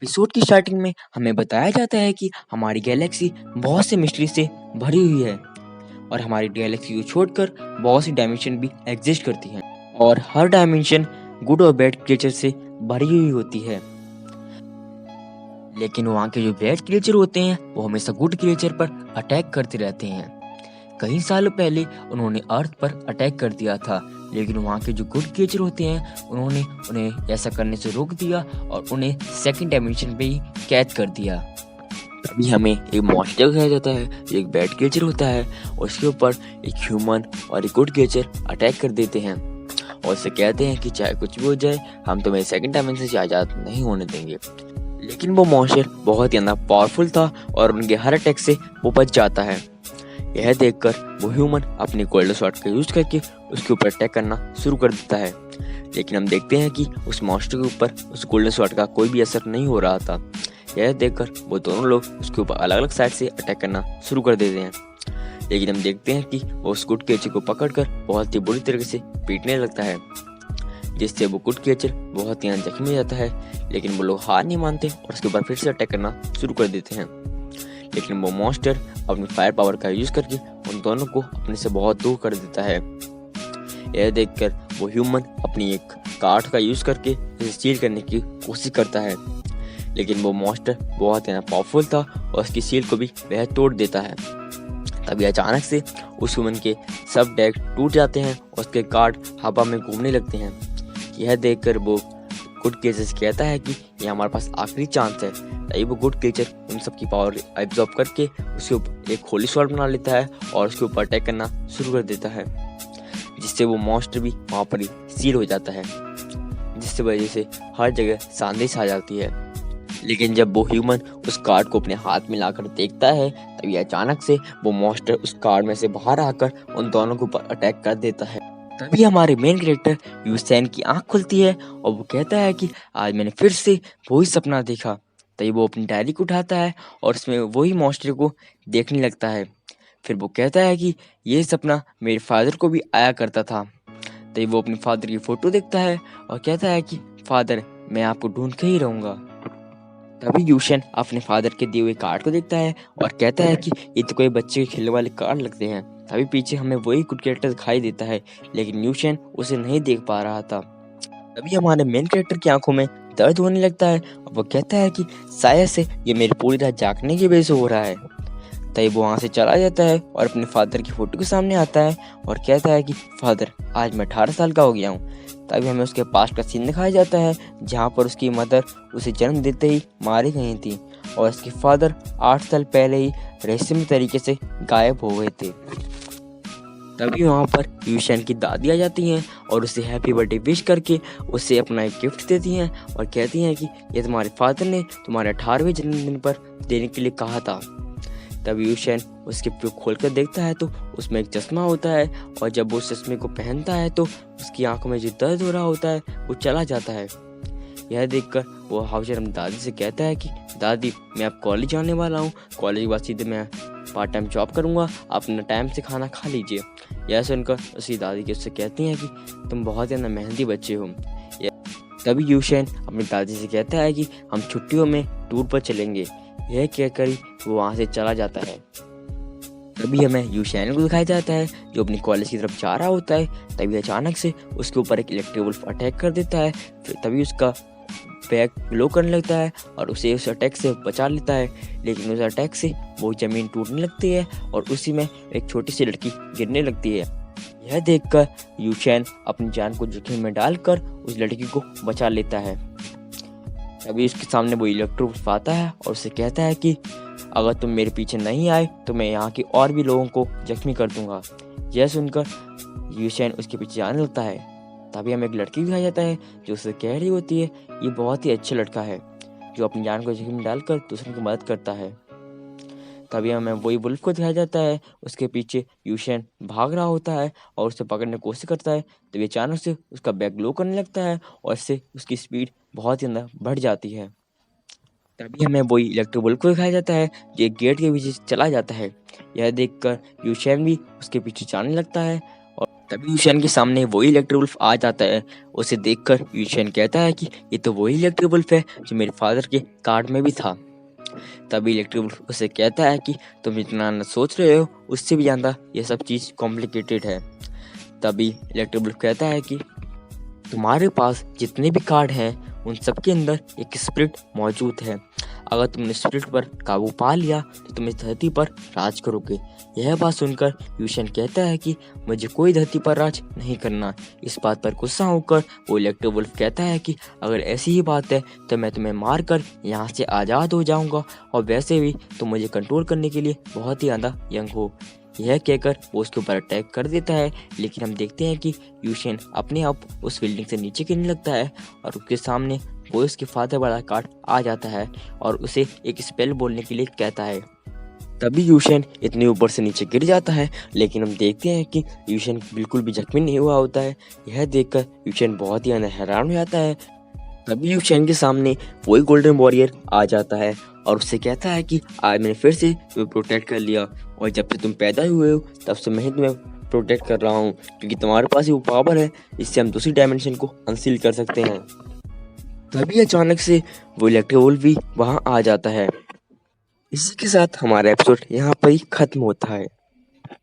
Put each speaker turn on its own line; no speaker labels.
Episode की starting में हमें बताया जाता है कि हमारी गैलेक्सी बहुत से मिस्ट्री से भरी हुई है और हमारी गैलेक्सी को छोड़कर बहुत सी डायमेंशन भी एग्जिस्ट करती हैं और हर डायमेंशन गुड और बैड क्रिएचर से भरी हुई होती है। लेकिन वहाँ के जो बैड क्रिएचर होते हैं वो हमेशा गुड क्रिएचर पर अटैक करते रहते हैं। कई सालों पहले उन्होंने अर्थ पर अटैक कर दिया था, लेकिन वहाँ के जो गुड क्रिएचर होते हैं उन्होंने उन्हें ऐसा करने से रोक दिया और उन्हें सेकंड डायमेंशन पे ही कैद कर दिया। तभी हमें एक मॉन्स्टर दिखाया जाता है, एक बैड क्रिएचर होता है और उसके ऊपर एक ह्यूमन और एक गुड क्रिएचर अटैक कर देते हैं और उससे कहते हैं कि चाहे कुछ भी हो जाए हम तुम्हें सेकंड डायमेंशन से आज़ाद नहीं होने देंगे। लेकिन वो मॉन्स्टर बहुत ही ज़्यादा पावरफुल था और उनके हर अटैक से वो बच जाता है। यह देखकर वो ह्यूमन अपनी गोल्डन स्वॉर्ड का यूज करके उसके ऊपर अटैक करना शुरू कर देता है, लेकिन हम देखते हैं कि उस मॉन्स्टर के ऊपर उस गोल्डन स्वॉर्ड का कोई भी असर नहीं हो रहा था। यह देखकर वो दोनों लोग उसके ऊपर अलग अलग साइड से अटैक करना शुरू कर देते हैं, लेकिन हम देखते हैं कि वो उस गुड क्रिएचर को पकड़कर बहुत ही बुरी तरीके से पीटने लगता है, जिससे वो गुड क्रिएचर बहुत ही जख्मी हो जाता है। लेकिन वो लोग हार नहीं मानते और उसके ऊपर फिर से अटैक करना शुरू कर देते हैं, लेकिन वो मॉन्स्टर अपनी फायर पावर का यूज करके उन दोनों को अपने से बहुत दूर कर देता है। यह देखकर वो ह्यूमन अपनी एक कार्ड का यूज करके उसे सील करने की कोशिश करता है, लेकिन वो मॉन्स्टर बहुत ही पावरफुल था और उसकी सील को भी वह तोड़ देता है। तभी अचानक से उस ह्यूमन के सब डेक टूट जाते हैं और उसके कार्ड हवा में घूमने लगते हैं। यह देखकर वो गुड क्रिएचर से कहता है कि यह हमारे पास आखिरी चांस है। तभी वो गुड क्रिएचर उन सब की पावर एब्जॉर्ब करके उसके ऊपर एक होली स्वॉर्ड बना लेता है और उसके ऊपर अटैक करना शुरू कर देता है, जिससे वो मॉन्स्टर भी वहाँ पर ही सील हो जाता है, जिससे वजह से हर जगह शांति छा जाती है। लेकिन जब वो ह्यूमन उस कार्ड को अपने हाथ में लाकर देखता है तभी अचानक से वो मॉन्स्टर उस कार्ड में से बाहर आकर उन दोनों के ऊपर अटैक कर देता है। तभी हमारे मेन कैरेक्टर यूसेन की आंख खुलती है और वो कहता है कि आज मैंने फिर से वही सपना देखा। तभी वो अपनी डायरी को उठाता है और उसमें वही मॉन्स्टर को देखने लगता है। फिर वो कहता है कि ये सपना मेरे फादर को भी आया करता था। तभी वो अपने फादर की फोटो देखता है और कहता है कि फादर मैं आपको ढूंढ के ही रहूंगा। तभी यूशन अपने फादर के दिए हुए कार्ड को देखता है और कहता है कि ये तो कोई बच्चे के खेलने वाले कार्ड लगते हैं। तभी पीछे हमें वही गुड कैरेक्टर दिखाई देता है, लेकिन यूशन उसे नहीं देख पा रहा था। तभी हमारे मेन कैरेक्टर की आंखों में दर्द होने लगता है और वो कहता है कि शायद से ये मेरी पूरी रात जागने की वजह से हो रहा है। तभी वो वहाँ से चला जाता है और अपने फादर की फोटो के सामने आता है और कहता है कि फादर आज मैं 18 साल का हो गया हूँ। तभी हमें उसके पास का सीन दिखाया जाता है जहाँ पर उसकी मदर उसे जन्म देते ही मारी गई थी और उसके फादर 8 साल पहले ही रहस्यमय तरीके से गायब हो गए थे। तभी वहाँ पर यूशन की दादी आ जाती हैं और उसे हैप्पी बर्थडे विश करके उसे अपना एक गिफ्ट देती हैं और कहती हैं कि ये तुम्हारे फादर ने तुम्हारे 18वें जन्मदिन पर देने के लिए कहा था। तभी यूशन उसके खोल कर देखता है तो उसमें एक चश्मा होता है और जब वो उस चश्मे को पहनता है तो उसकी आंखों में जो दर्द हो रहा होता है वो चला जाता है। यह देखकर वो हाउसर अपनी दादी से कहता है कि दादी मैं अब कॉलेज जाने वाला हूँ, कॉलेज के बाद सीधे मैं पार्ट टाइम जॉब करूँगा, अपना टाइम से खाना खा लीजिए। यह सुनकर उसकी दादी के उससे कहती हैं कि तुम बहुत ज़्यादा मेहनती बच्चे हो। तभी यूशन अपनी दादी से कहता है कि हम छुट्टियों में टूर पर चलेंगे। यह कहकर ही वो वहाँ से चला जाता है। तभी हमें यूशैन को दिखाया जाता है जो अपनी कॉलेज की तरफ जा रहा होता है। तभी अचानक से उसके ऊपर एक इलेक्ट्रिक वुल्फ अटैक कर देता है। फिर तभी उसका बैग ग्लो करने लगता है और उसे उस अटैक से बचा लेता है, लेकिन उस अटैक से वो ज़मीन टूटने लगती है और उसी में एक छोटी सी लड़की गिरने लगती है। यह देखकर यूशैन अपनी जान को जोखिम में डालकर उस लड़की को बचा लेता है। तभी उसके सामने वो इलेक्ट्रिक वुल्फ आता है और उसे कहता है कि अगर तुम मेरे पीछे नहीं आए तो मैं यहाँ के और भी लोगों को जख्मी कर दूंगा। यह सुनकर यूशन उसके पीछे जाने लगता है। तभी हमें एक लड़की दिखाया जाता है जो उसे कह रही होती है ये बहुत ही अच्छा लड़का है जो अपनी जान को जोखिम में डालकर दूसरों की मदद करता है। तभी हमें वही वुल्फ को दिखाया जाता है, उसके पीछे यूशन भाग रहा होता है और उसे पकड़ने की कोशिश करता है। तभी अचानक से उसका बैग ग्लो करने लगता है और इससे उसकी स्पीड बहुत ही अंदर बढ़ जाती है। तभी हमें वही इलेक्ट्रिक वुल्फ को दिखाया जाता है जो एक गेट के पीछे चला जाता है। यह देखकर यूशन भी उसके पीछे जाने लगता है और तभी यूशेन के सामने वही इलेक्ट्रिक वुल्फ आ जाता है। उसे देखकर यूशेन कहता है कि ये तो वही इलेक्ट्रिक वुल्फ है जो मेरे फादर के कार्ड में भी था। तभी इलेक्ट्रिक वुल्फ उसे कहता है कि तुम जितना न सोच रहे हो उससे भी ज़्यादा ये सब चीज़ कॉम्प्लिकेटेड है। तभी इलेक्ट्रिक वुल्फ कहता है कि तुम्हारे पास जितने भी कार्ड हैं उन सब के अंदर एक स्पिरिट मौजूद है। अगर तुमने स्पिरिट पर काबू पा लिया तो तुम इस धरती पर राज करोगे। यह बात सुनकर यूशेन कहता है कि मुझे कोई धरती पर राज नहीं करना। इस बात पर गुस्सा होकर वो इलेक्ट्रिक वुल्फ कहता है कि अगर ऐसी ही बात है तो मैं तुम्हें मार कर यहाँ से आज़ाद हो जाऊँगा, और वैसे भी तुम मुझे कंट्रोल करने के लिए बहुत ही ज़्यादा यंग हो। यह कहकर वो उसके ऊपर अटैक कर देता है, लेकिन हम देखते हैं कि यूशेन अपने आप उस बिल्डिंग से नीचे गिरने लगता है और उसके सामने वो उसके फादर वाला कार्ड आ जाता है और उसे एक स्पेल बोलने के लिए कहता है। तभी यूशेन इतने ऊपर से नीचे गिर जाता है, लेकिन हम देखते हैं कि यूशेन बिल्कुल भी जख्मी नहीं हुआ होता है। यह देखकर यूशेन बहुत ही हैरान हो जाता है। तभी यूशेन के सामने वही गोल्डन वॉरियर आ जाता है और उससे कहता है कि आज मैंने फिर से तुम्हें प्रोटेक्ट कर लिया, और जब से तुम पैदा हुए हो तब से मैं ही तुम्हें प्रोटेक्ट कर रहा हूँ, क्योंकि तुम्हारे पास ही वो पावर है जिससे हम दूसरी डायमेंशन को अनसील कर सकते हैं। तभी अचानक से वो इलेक्ट्रिक वुल्फ भी वहाँ आ जाता है। इसी के साथ हमारा एपिसोड यहाँ पर ही खत्म होता है।